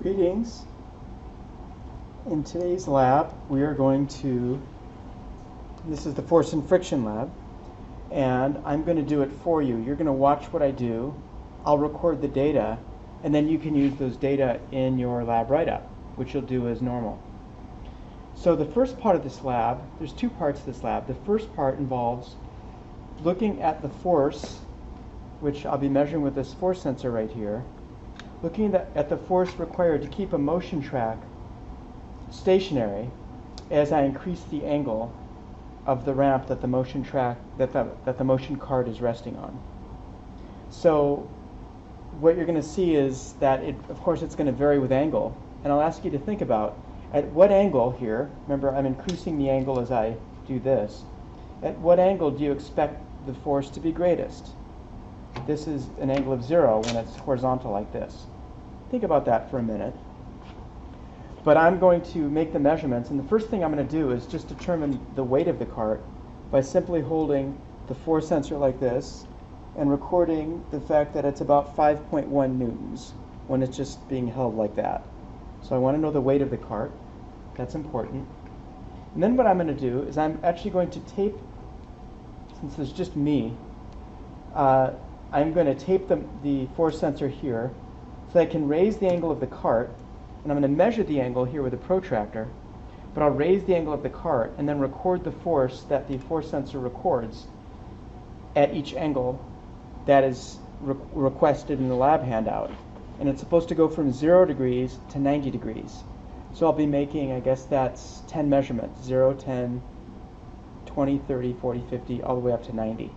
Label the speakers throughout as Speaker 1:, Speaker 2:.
Speaker 1: Greetings. In today's lab, we are going to, this is the force and friction lab, and I'm going to do it for you. You're going to watch what I do, I'll record the data, and then you can use those data in your lab write-up, which you'll do as normal. So the first part of this lab, there's two parts to this lab. The first part involves looking at the force, which I'll be measuring with this force sensor right here, looking at the force required to keep a motion track stationary as I increase the angle of the ramp that the motion track, that the motion cart is resting on. So what you're going to see is that, of course, it's going to vary with angle. And I'll ask you to think about at what angle here, remember I'm increasing the angle as I do this, at what angle do you expect the force to be greatest? This is an angle of 0 when it's horizontal like this. Think about that for a minute. But I'm going to make the measurements, and the first thing I'm going to do is just determine the weight of the cart by simply holding the force sensor like this and recording the fact that it's about 5.1 newtons when it's just being held like that. So I want to know the weight of the cart. That's important. And then what I'm going to do is I'm actually going to tape, since it's just me, I'm going to tape the force sensor here so I can raise the angle of the cart, and I'm going to measure the angle here with a protractor, but I'll raise the angle of the cart and then record the force that the force sensor records at each angle that is requested in the lab handout. And it's supposed to go from 0 degrees to 90 degrees. So I'll be making, I guess that's 10 measurements, 0, 10, 20, 30, 40, 50, all the way up to 90.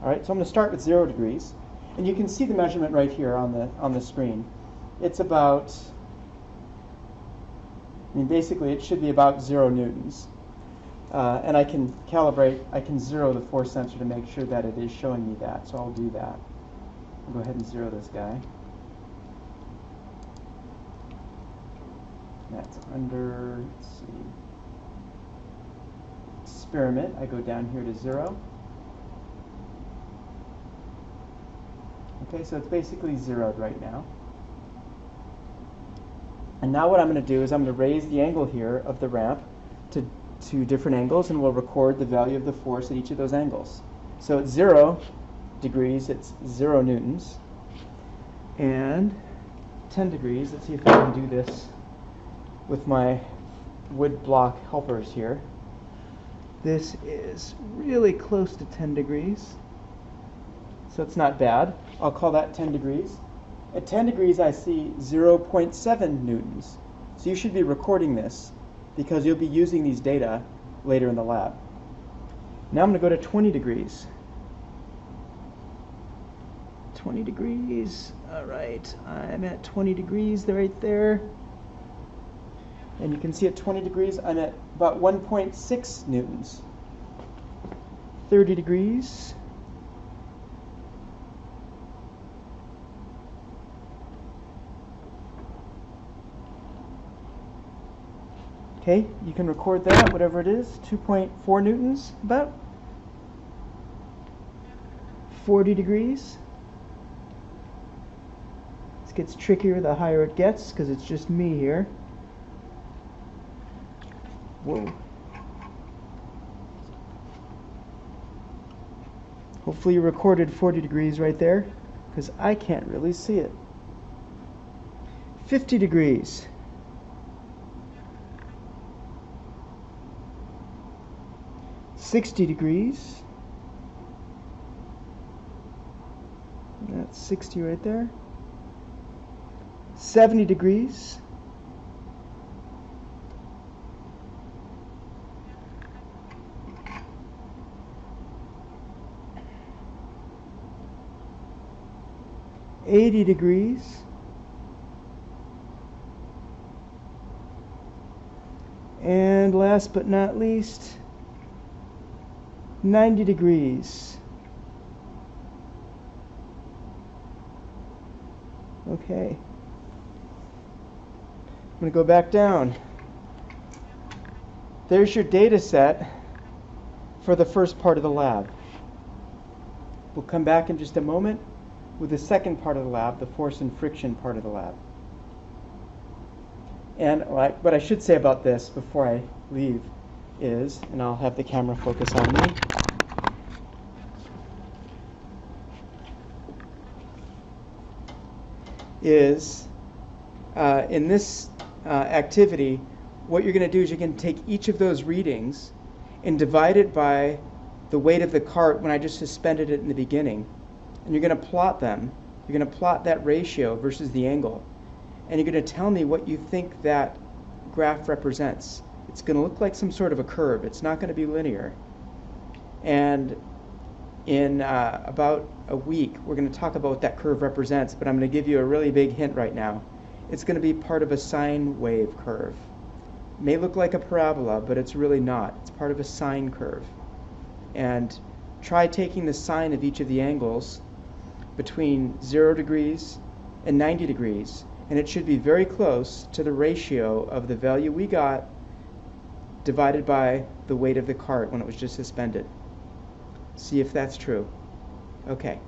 Speaker 1: All right, so I'm going to start with 0 degrees. And you can see the measurement right here on the screen. It's about, basically it should be about 0 newtons. And I can calibrate, I can zero the force sensor to make sure that it is showing me that. So I'll do that. I'll go ahead and zero this guy. That's under, let's see, experiment. I go down here to 0. Okay, so it's basically zeroed right now. And now what I'm going to do is I'm going to raise the angle here of the ramp to different angles, and we'll record the value of the force at each of those angles. So at 0 degrees, it's 0 newtons. And 10 degrees, let's see if I can do this with my wood block helpers here. This is really close to 10 degrees. So it's not bad. I'll call that 10 degrees. At 10 degrees, I see 0.7 newtons. So you should be recording this because you'll be using these data later in the lab. Now I'm going to go to 20 degrees. 20 degrees. All right, I'm at 20 degrees right there. And you can see at 20 degrees, I'm at about 1.6 newtons. 30 degrees. Okay, you can record that, whatever it is, 2.4 newtons about. 40 degrees. This gets trickier the higher it gets because it's just me here. Whoa. Hopefully you recorded 40 degrees right there because I can't really see it. 50 degrees. 60 degrees. That's 60 right there. 70 degrees. $80 degrees. And last but not least, 90 degrees. Okay. I'm going to go back down. There's your data set for the first part of the lab. We'll come back in just a moment with the second part of the lab, the force and friction part of the lab. And what I should say about this before I leave is, and I'll have the camera focus on me, is in this activity, what you're going to do is you're going to take each of those readings and divide it by the weight of the cart when I just suspended it in the beginning. And you're going to plot them. You're going to plot that ratio versus the angle. And you're going to tell me what you think that graph represents. It's going to look like some sort of a curve. It's not going to be linear. And in about a week, we're going to talk about what that curve represents, but I'm going to give you a really big hint right now. It's going to be part of a sine wave curve. It may look like a parabola, but it's really not. It's part of a sine curve. And try taking the sine of each of the angles between 0 degrees and 90 degrees, and it should be very close to the ratio of the value we got divided by the weight of the cart when it was just suspended. See if that's true. Okay.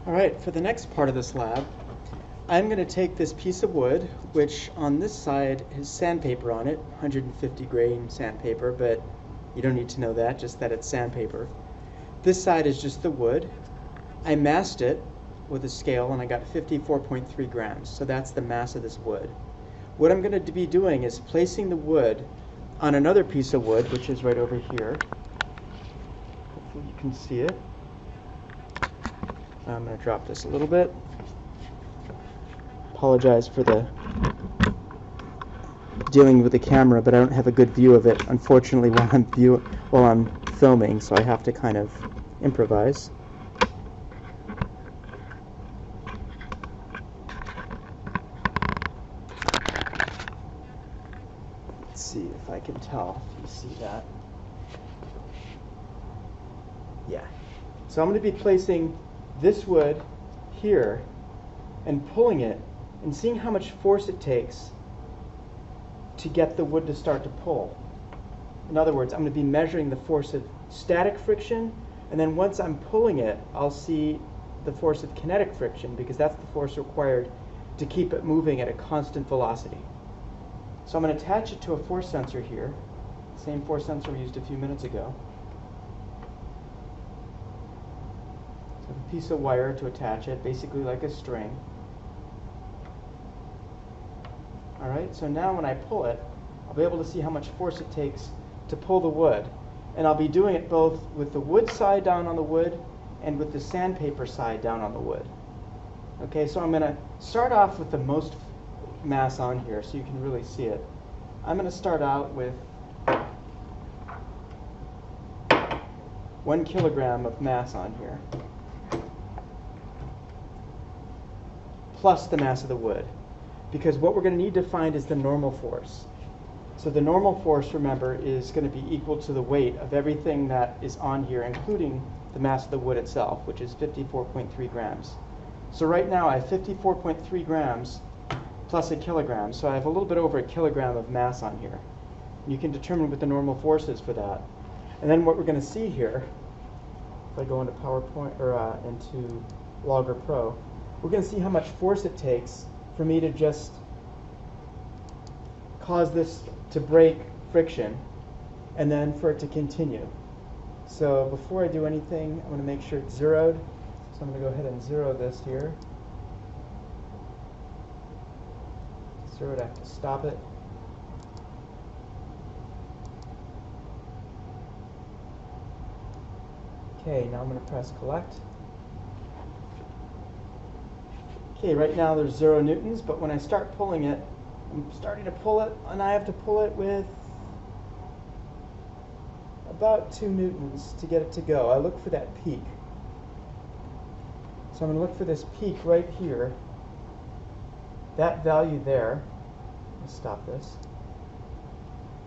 Speaker 1: All right, for the next part of this lab, I'm going to take this piece of wood, which on this side has sandpaper on it, 150 grain sandpaper, but you don't need to know that, just that it's sandpaper. This side is just the wood. I massed it with a scale and I got 54.3 grams, so that's the mass of this wood. What I'm going to be doing is placing the wood on another piece of wood, which is right over here. Hopefully you can see it. I'm going to drop this a little bit. Apologize for the dealing with the camera, but I don't have a good view of it, unfortunately, while I'm filming, so I have to kind of improvise. Let's see if I can tell if you see that. Yeah. So I'm going to be placing this wood here and pulling it and seeing how much force it takes to get the wood to start to pull. In other words, I'm going to be measuring the force of static friction, and then once I'm pulling it, I'll see the force of kinetic friction, because that's the force required to keep it moving at a constant velocity. So I'm going to attach it to a force sensor here, same force sensor we used a few minutes ago. So a piece of wire to attach it, basically like a string. Alright, so now when I pull it, I'll be able to see how much force it takes to pull the wood. And I'll be doing it both with the wood side down on the wood and with the sandpaper side down on the wood. Okay, so I'm going to start off with the most mass on here so you can really see it. I'm going to start out with 1 kilogram of mass on here, plus the mass of the wood. Because what we're going to need to find is the normal force. So the normal force, remember, is going to be equal to the weight of everything that is on here, including the mass of the wood itself, which is 54.3 grams. So right now I have 54.3 grams plus a kilogram, so I have a little bit over a kilogram of mass on here. And you can determine what the normal force is for that. And then what we're going to see here, if I go into PowerPoint or into Logger Pro, we're going to see how much force it takes for me to just cause this to break friction and then for it to continue. So before I do anything, I'm going to make sure it's zeroed. So I'm going to go ahead and zero this here. Zeroed, I have to stop it. Okay, now I'm going to press collect. Okay, right now there's 0 newtons, but when I start pulling it, I'm starting to pull it, and I have to pull it with about 2 newtons to get it to go. I look for that peak. So I'm going to look for this peak right here. That value there, let's stop this.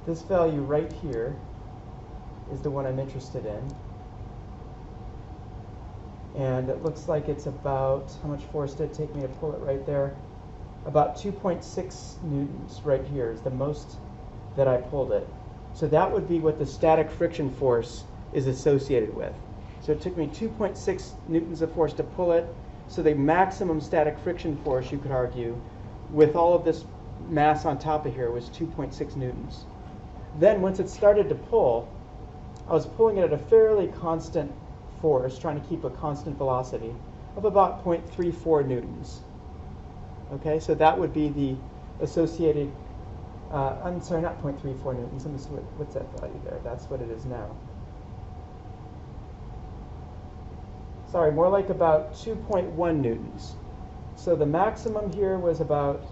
Speaker 1: This value right here is the one I'm interested in. And it looks like it's about, how much force did it take me to pull it right there? About 2.6 newtons right here is the most that I pulled it. So that would be what the static friction force is associated with. So it took me 2.6 newtons of force to pull it. So the maximum static friction force, you could argue, with all of this mass on top of here was 2.6 newtons. Then once it started to pull, I was pulling it at a fairly constant force, trying to keep a constant velocity of about 0.34 newtons. Okay, so that would be the associated, I'm sorry, not 0.34 newtons. Let me see what's that value there. That's what it is now. Sorry, more like about 2.1 newtons. So the maximum here was about,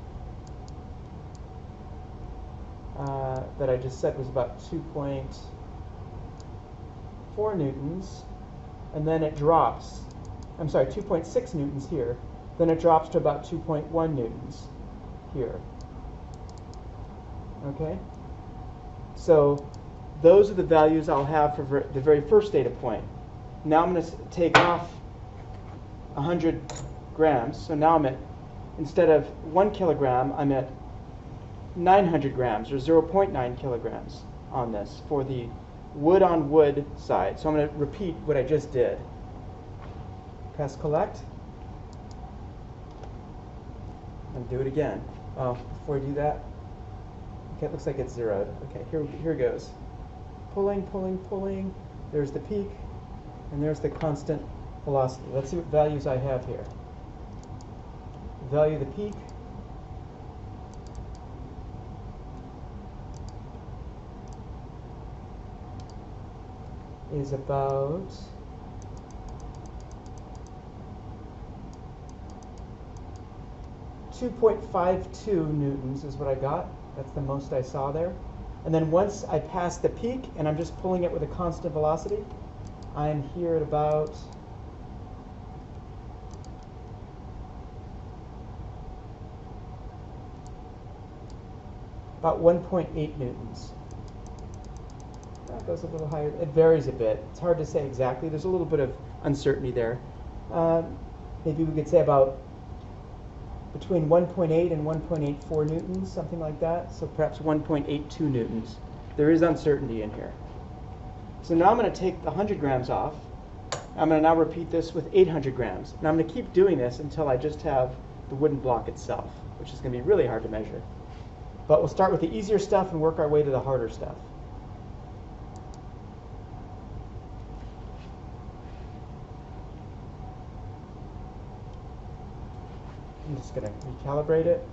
Speaker 1: that I just said was about 2.4 newtons, and then it drops. I'm sorry, 2.6 newtons here. Then it drops to about 2.1 newtons here. Okay? So those are the values I'll have for the very first data point. Now I'm going to take off 100 grams. So now I'm at, instead of 1 kilogram, I'm at 900 grams, or 0.9 kilograms on this for the wood-on-wood side. So I'm going to repeat what I just did. Press collect. And do it again. Oh, before I do that, okay, it looks like it's zeroed. Okay, here it goes. Pulling, pulling, pulling. There's the peak, and there's the constant velocity. Let's see what values I have here. The value of the peak is about 2.52 newtons is what I got. That's the most I saw there. And then once I pass the peak, and I'm just pulling it with a constant velocity, I'm here at about about 1.8 newtons. That goes a little higher. It varies a bit. It's hard to say exactly. There's a little bit of uncertainty there. Maybe we could say about between 1.8 and 1.84 newtons, something like that. So perhaps 1.82 newtons. There is uncertainty in here. So now I'm going to take the 100 grams off. I'm going to now repeat this with 800 grams. And I'm going to keep doing this until I just have the wooden block itself, which is going to be really hard to measure. But we'll start with the easier stuff and work our way to the harder stuff. I'm just going to recalibrate it,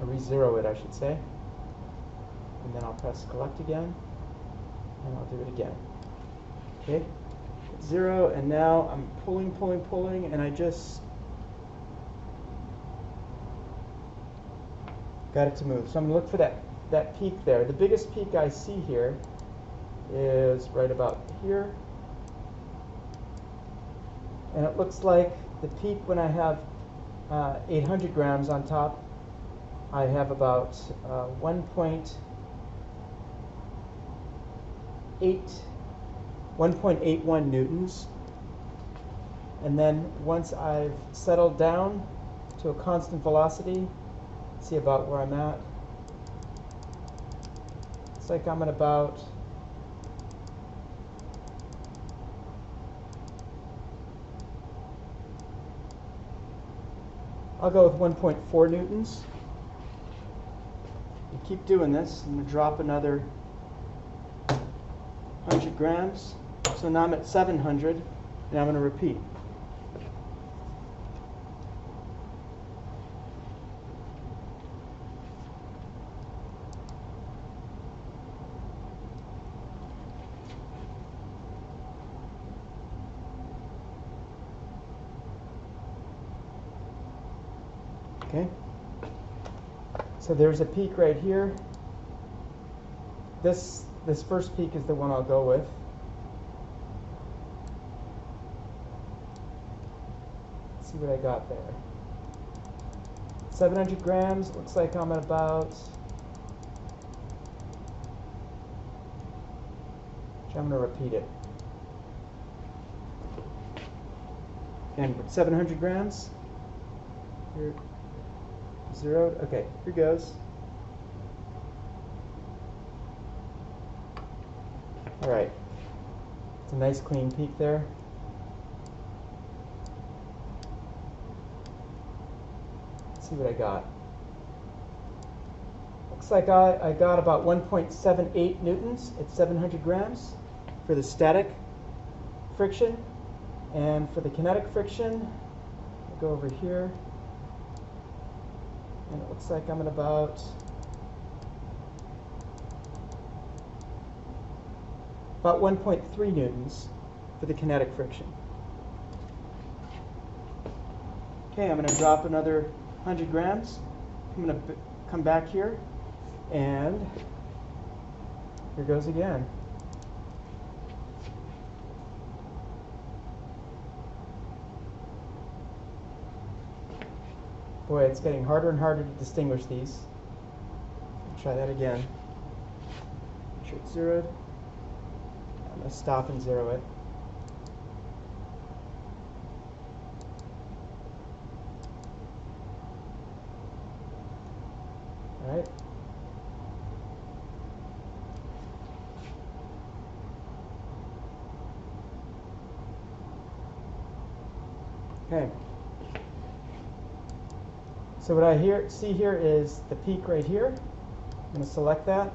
Speaker 1: or re-zero it, I should say. And then I'll press collect again, and I'll do it again. Okay, 0, and now I'm pulling, pulling, pulling, and I just got it to move. So I'm going to look for that peak there. The biggest peak I see here is right about here. And it looks like the peak when I have 800 grams on top, I have about 1.81 newtons. And then once I've settled down to a constant velocity, see about where I'm at. It's like I'm at about I'll go with 1.4 newtons. And keep doing this. I'm going to drop another 100 grams. So now I'm at 700, and I'm going to repeat. Okay, so there's a peak right here. This first peak is the one I'll go with. Let's see what I got there. 700 grams, looks like I'm at about, I'm going to repeat it. And 700 grams. Here. Zeroed. Okay, here goes. Alright, it's a nice clean peak there. Let's see what I got. Looks like I got about 1.78 newtons at 700 grams for the static friction. And for the kinetic friction, I'll go over here. And it looks like I'm at about about 1.3 newtons for the kinetic friction. Okay, I'm going to drop another 100 grams. I'm going to come back here, and here goes again. Boy, it's getting harder and harder to distinguish these. Try that again. Make sure it's zeroed. I'm going to stop and zero it. All right. Okay. So what I see here is the peak right here. I'm going to select that.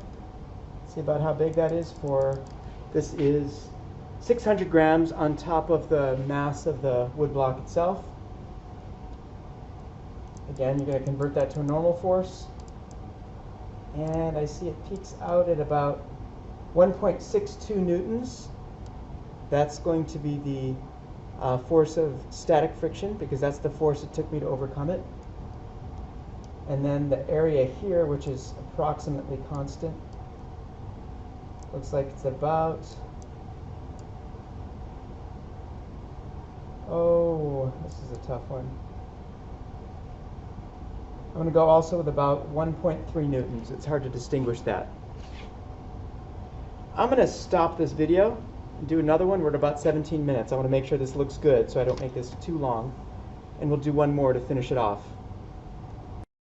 Speaker 1: See about how big that is for. This is 600 grams on top of the mass of the wood block itself. Again, you're going to convert that to a normal force. And I see it peaks out at about 1.62 newtons. That's going to be the force of static friction, because that's the force it took me to overcome it. And then the area here, which is approximately constant, looks like it's about, oh, this is a tough one. I'm going to go also with about 1.3 newtons. It's hard to distinguish that. I'm going to stop this video and do another one. We're at about 17 minutes. I want to make sure this looks good so I don't make this too long. And we'll do one more to finish it off.